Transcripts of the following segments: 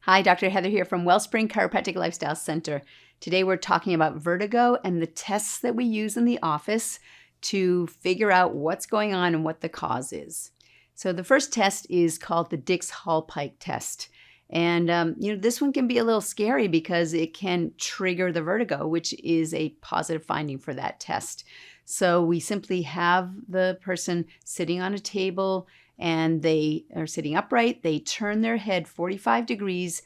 Hi, Dr. Heather here from Wellspring Chiropractic Lifestyle Center. Today we're talking about vertigo and the tests that we use in the office to figure out what's going on and what the cause is. So the first test is called the Dix-Hallpike test. And this one can be a little scary because it can trigger the vertigo, which is a positive finding for that test. So we simply have the person sitting on a table and they are sitting upright. They turn their head 45 degrees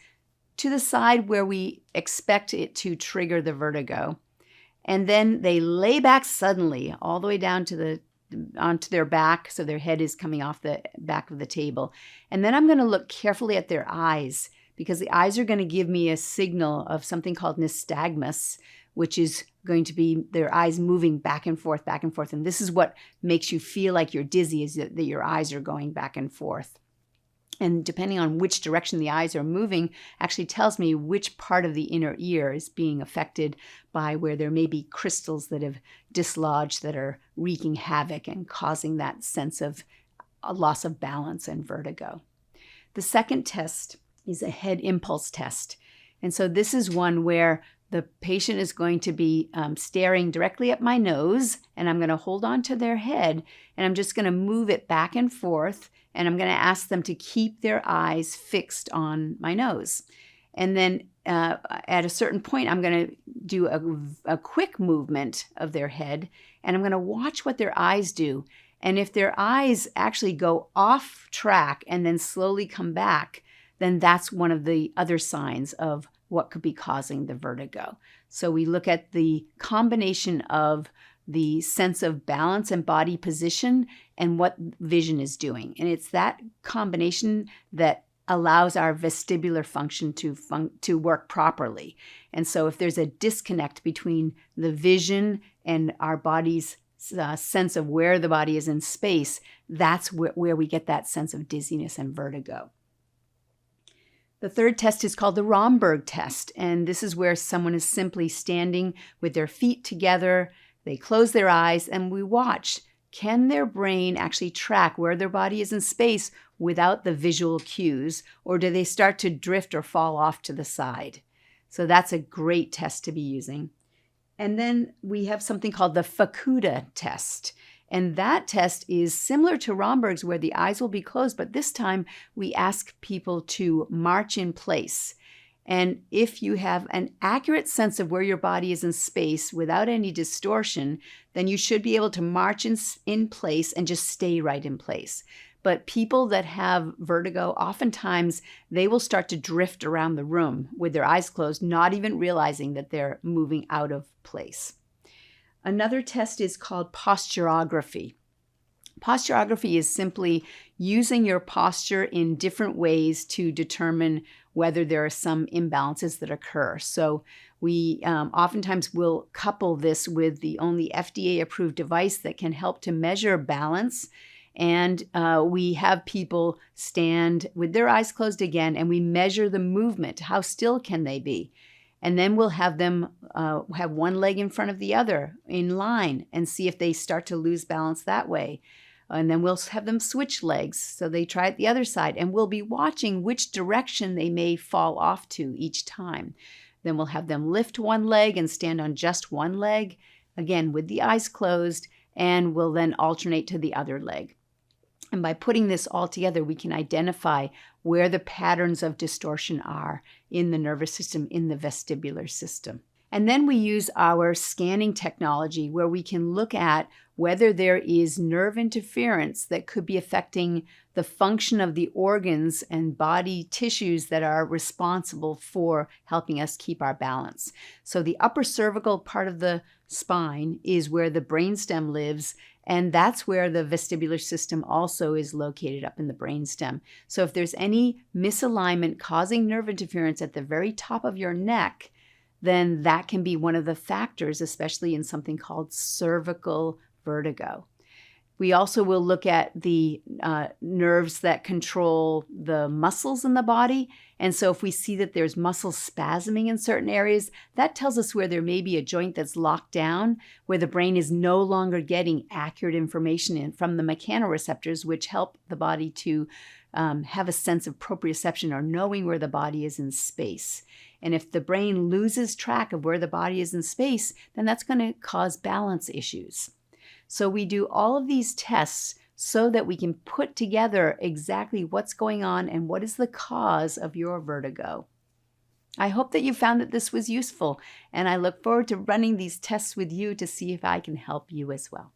to the side where we expect it to trigger the vertigo. And then they lay back suddenly all the way down to onto their back, so their head is coming off the back of the table. And then I'm going to look carefully at their eyes, because the eyes are going to give me a signal of something called nystagmus, which is going to be their eyes moving back and forth, back and forth. And this is what makes you feel like you're dizzy, is that your eyes are going back and forth. And depending on which direction the eyes are moving, actually tells me which part of the inner ear is being affected by where there may be crystals that have dislodged that are wreaking havoc and causing that sense of a loss of balance and vertigo. The second test is a head impulse test. And so this is one where the patient is going to be staring directly at my nose, and I'm going to hold on to their head, and I'm just going to move it back and forth, and I'm going to ask them to keep their eyes fixed on my nose. And then at a certain point, I'm going to do a quick movement of their head, and I'm going to watch what their eyes do. And if their eyes actually go off track and then slowly come back, then that's one of the other signs of what could be causing the vertigo. So we look at the combination of the sense of balance and body position and what vision is doing. And it's that combination that allows our vestibular function to work properly. And so if there's a disconnect between the vision and our body's sense of where the body is in space, that's where we get that sense of dizziness and vertigo. The third test is called the Romberg test, and this is where someone is simply standing with their feet together, they close their eyes, and we watch. Can their brain actually track where their body is in space without the visual cues, or do they start to drift or fall off to the side? So that's a great test to be using. And then we have something called the Fukuda test. And that test is similar to Romberg's, where the eyes will be closed, but this time we ask people to march in place. And if you have an accurate sense of where your body is in space without any distortion, then you should be able to march in place and just stay right in place. But people that have vertigo, oftentimes they will start to drift around the room with their eyes closed, not even realizing that they're moving out of place. Another test is called posturography. Posturography is simply using your posture in different ways to determine whether there are some imbalances that occur. So we oftentimes will couple this with the only FDA-approved device that can help to measure balance. And we have people stand with their eyes closed again, and we measure the movement. How still can they be? And then we'll have them have one leg in front of the other in line and see if they start to lose balance that way. And then we'll have them switch legs, so they try it the other side. And we'll be watching which direction they may fall off to each time. Then we'll have them lift one leg and stand on just one leg, again with the eyes closed, and we'll then alternate to the other leg. And by putting this all together, we can identify where the patterns of distortion are in the nervous system, in the vestibular system. And then we use our scanning technology, where we can look at whether there is nerve interference that could be affecting the function of the organs and body tissues that are responsible for helping us keep our balance. So the upper cervical part of the spine is where the brainstem lives, and that's where the vestibular system also is located, up in the brainstem. So if there's any misalignment causing nerve interference at the very top of your neck, then that can be one of the factors, especially in something called cervical vertigo. We also will look at the nerves that control the muscles in the body. And so if we see that there's muscle spasming in certain areas, that tells us where there may be a joint that's locked down, where the brain is no longer getting accurate information from the mechanoreceptors, which help the body to have a sense of proprioception or knowing where the body is in space. And if the brain loses track of where the body is in space, then that's going to cause balance issues. So we do all of these tests so that we can put together exactly what's going on and what is the cause of your vertigo. I hope that you found that this was useful, and I look forward to running these tests with you to see if I can help you as well.